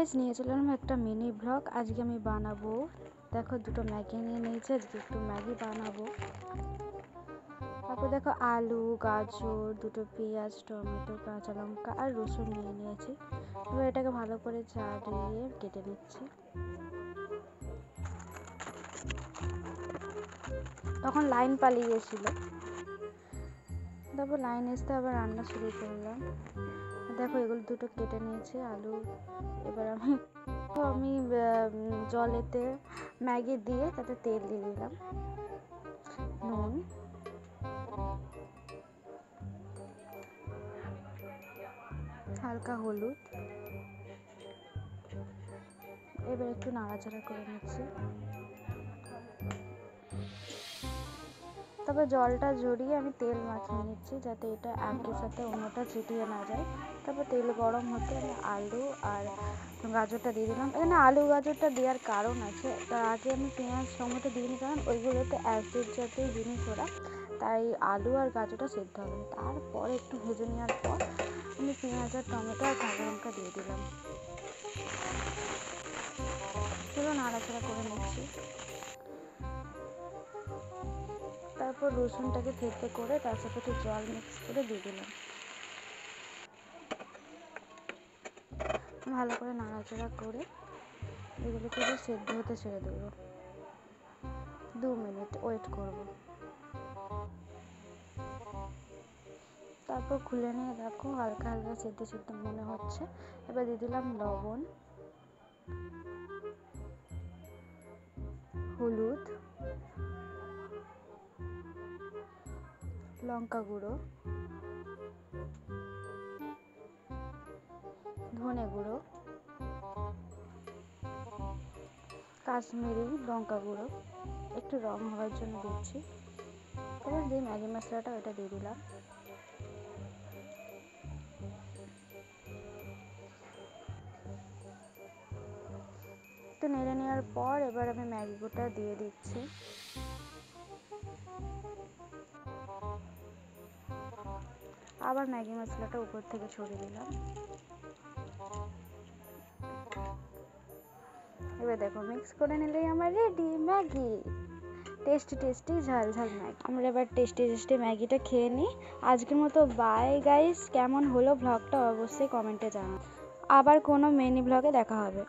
Guys, নিয়ে চললাম একটা মিনি ব্লগ। আজকে আমি বানাবো, দেখো দুটো ম্যাগি নিয়ে নিয়েছি, আজকে একটু ম্যাগি বানাবো। তারপর দেখো আলু, গাজর, দুটো পেঁয়াজ, টমেটো, কাঁচা লঙ্কা আর রসুন নিয়ে নিয়েছি। এবার এটাকে ভালো করে ছাড়িয়ে কেটে নিচ্ছি। তখন লাইন পালিয়ে গেছিলো, তারপর লাইন আসতে আবার রান্না শুরু করলাম। দেখো এগুলো দুটো কেটে নিয়েছি আলু। এবার আমি জলেতে ম্যাগি দিয়ে তাতে তেল দিয়ে দিলাম, নুন, হালকা হলুদ। এবার একটু নাড়াচাড়া করে নিচ্ছি। তারপর জলটা ঝরিয়ে আমি তেল মাখিয়ে নিচ্ছি যাতে এটা একের সাথে অন্যটা ছিটিয়ে না যায়। তারপর তেল গরম হতে আমি আলু আর গাজরটা দিয়ে দিলাম। এখানে আলু গাজরটা দেওয়ার কারণ আছে, তার আগে আমি পেঁয়াজ টমেটো দিইনি, কারণ ওইগুলোতে অ্যাসিড জাতীয় জিনিস ওরা, তাই আলু আর গাজরটা সেদ্ধ হবে। তারপর একটু ভেজে নেওয়ার পর আমি পেঁয়াজ আর টমেটো আর কাঁচা লঙ্কা দিয়ে দিলাম। পুরো নাড়াচাড়া করে নিচ্ছি। তারপর রসুনটাকে থেঁতে করে তার সাথে একটু জল মিক্স করে দিয়ে দিলাম। ভালো করে নাড়াচাড়া করে এগুলোকে সেদ্ধ হতে ছেড়ে দেবো। 2 মিনিট ওয়েট করব। তারপর খুলে নিয়ে দেখো হালকা হালকা সেদ্ধ সেদ্ধ মনে হচ্ছে। এবার দিয়ে দিলাম লবণ, হলুদ, লঙ্কা গুঁড়ো, ধনে গুঁড়ো, কাশ্মীরি লঙ্কা গুঁড়ো, একটু রং হওয়ার জন্য দিচ্ছি। তারপর যে ম্যাগি মশলাটা ওটা দিয়ে দিলাম। একটু নেড়ে নেওয়ার পর এবার আমি ম্যাগিটা দিয়ে দিচ্ছি। আবার ম্যাগি মশলাটা উপর থেকে ছড়িয়ে দিলাম। এবার দেখো মিক্স করে নিলেই আমার রেডি ম্যাগি। টেস্টি টেস্টি ঝাল ঝাল ম্যাগি। আমরা এবার টেস্টি টেস্টি ম্যাগিটা খেয়ে নিই। আজকের মতো বাই গাইস। কেমন হলো ব্লগটা অবশ্যই কমেন্টে জানাও। আবার কোনো মিনি ব্লগে দেখা হবে।